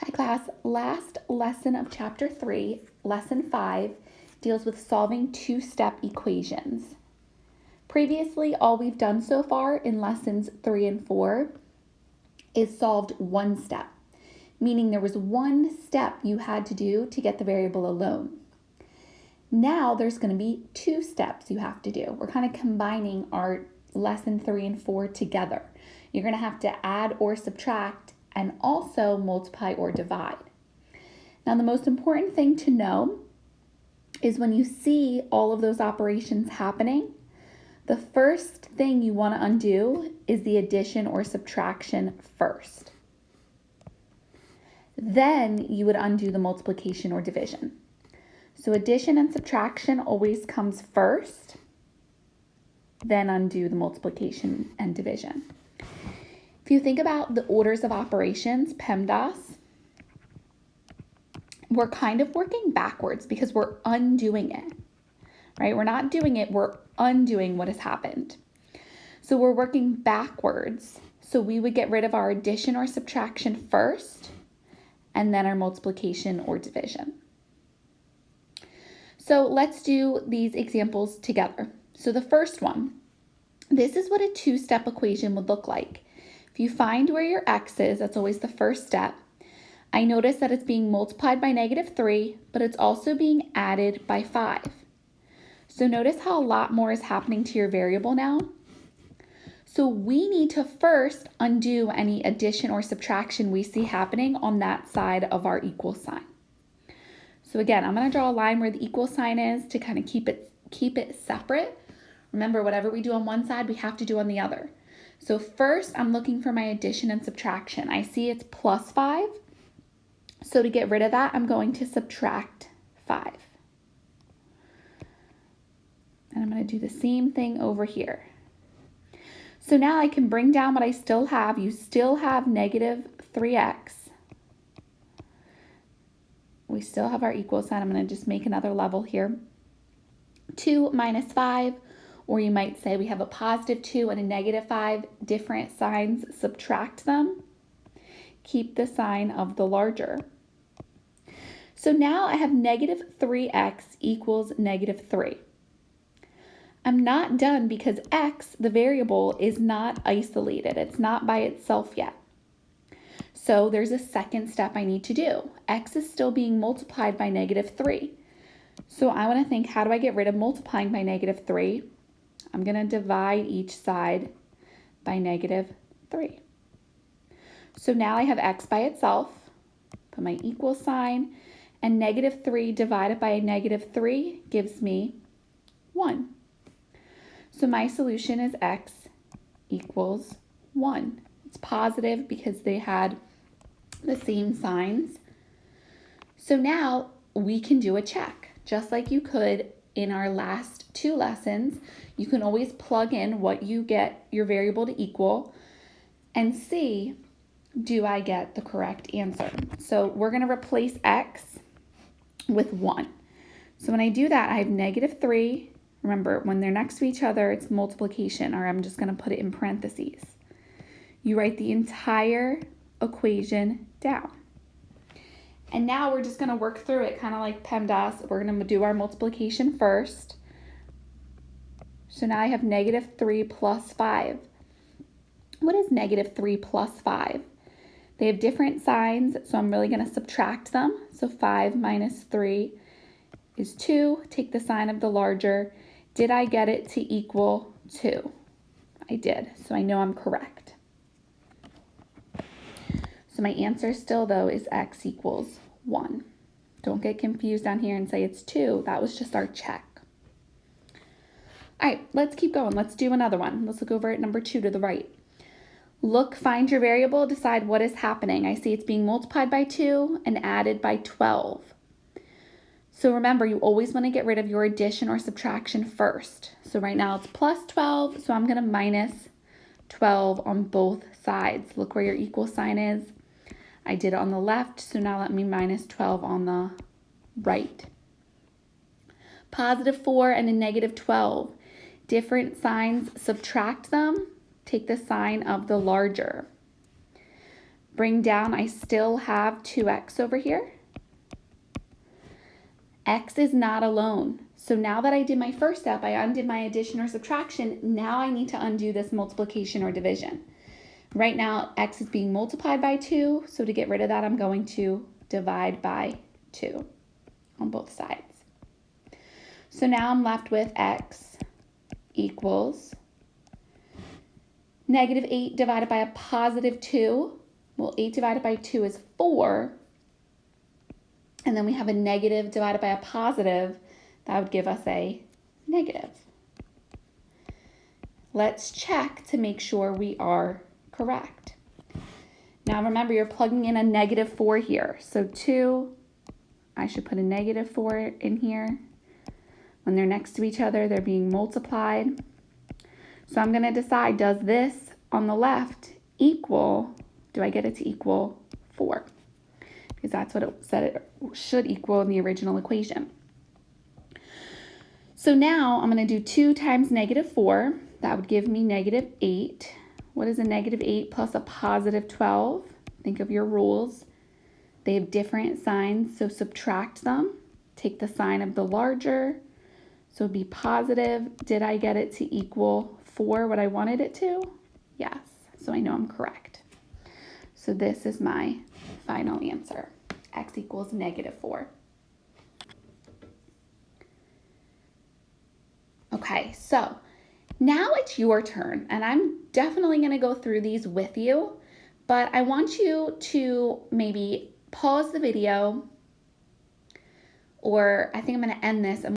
Hi class, last lesson of chapter 3, lesson 5, deals with solving two-step equations. Previously, all we've done so far in lessons 3 and 4 is solved one step, meaning there was one step you had to do to get the variable alone. Now there's going to be two steps you have to do. We're kind of combining our lesson 3 and 4 together. You're going to have to add or subtract and also multiply or divide. Now, the most important thing to know is when you see all of those operations happening, the first thing you want to undo is the addition or subtraction first. Then you would undo the multiplication or division. So addition and subtraction always comes first, then undo the multiplication and division. If you think about the orders of operations, PEMDAS, we're kind of working backwards because we're undoing it, right? We're not doing it, we're undoing what has happened. So we're working backwards. So we would get rid of our addition or subtraction first, and then our multiplication or division. So let's do these examples together. So the first one, this is what a two-step equation would look like. If you find where your x is, that's always the first step. I notice that it's being multiplied by -3, but it's also being added by 5. So notice how a lot more is happening to your variable now. So we need to first undo any addition or subtraction we see happening on that side of our equal sign. So again, I'm going to draw a line where the equal sign is to kind of keep it separate. Remember, whatever we do on one side, we have to do on the other. So first, I'm looking for my addition and subtraction. I see it's +5. So to get rid of that, I'm going to subtract 5. And I'm going to do the same thing over here. So now I can bring down what I still have. You still have -3x. We still have our equal sign. I'm going to just make another level here. 2 minus 5, or you might say we have a +2 and a -5, different signs, subtract them. Keep the sign of the larger. So now I have -3x equals -3. I'm not done because x, the variable, is not isolated. It's not by itself yet. So there's a second step I need to do. X is still being multiplied by -3. So I want to think, how do I get rid of multiplying by -3? I'm going to divide each side by -3. So now I have x by itself, put my equal sign, and -3 divided by a -3 gives me 1. So my solution is x equals 1. It's positive because they had the same signs. So now we can do a check, just like you could in our last two lessons. You can always plug in what you get your variable to equal and see, do I get the correct answer? So we're going to replace x with 1. So when I do that, I have -3. Remember, when they're next to each other, it's multiplication, or I'm just going to put it in parentheses. You write the entire equation down. And now we're just going to work through it, kind of like PEMDAS. We're going to do our multiplication first. So now I have -3 plus 5. What is -3 plus 5? They have different signs, so I'm really going to subtract them. So 5 minus 3 is 2. Take the sign of the larger. Did I get it to equal 2? I did, so I know I'm correct. So my answer still, though, is x equals 1. Don't get confused down here and say it's 2. That was just our check. All right, let's keep going. Let's do another one. Let's look over at number 2 to the right. Look, find your variable, decide what is happening. I see it's being multiplied by 2 and added by 12. So remember, you always want to get rid of your addition or subtraction first. So right now it's +12, so I'm going to minus 12 on both sides. Look where your equal sign is. I did it on the left, so now let me minus 12 on the right. +4 and a -12. Different signs, subtract them. Take the sign of the larger. Bring down, I still have 2x over here. X is not alone. So now that I did my first step, I undid my addition or subtraction. Now I need to undo this multiplication or division. Right now, x is being multiplied by 2. So to get rid of that, I'm going to divide by 2 on both sides. So now I'm left with x equals negative 8 divided by a positive 2. Well, 8 divided by 2 is 4. And then we have a negative divided by a positive. That would give us a negative. Let's check to make sure we are correct. Now remember, you're plugging in a negative 4 here. So 2, I should put a negative 4 in here. When they're next to each other, they're being multiplied. So I'm going to decide, does this on the left equal, do I get it to equal 4? Because that's what it said it should equal in the original equation. So now I'm going to do 2 times negative 4. That would give me negative 8. What is a negative 8 plus a positive 12? Think of your rules. They have different signs, so subtract them. Take the sign of the larger. So it'd be positive. Did I get it to equal 4, what I wanted it to? Yes, so I know I'm correct. So this is my final answer. X equals negative 4. Okay, so now it's your turn, and I'm definitely going to go through these with you, but I want you to maybe pause the video, or I think I'm going to end this.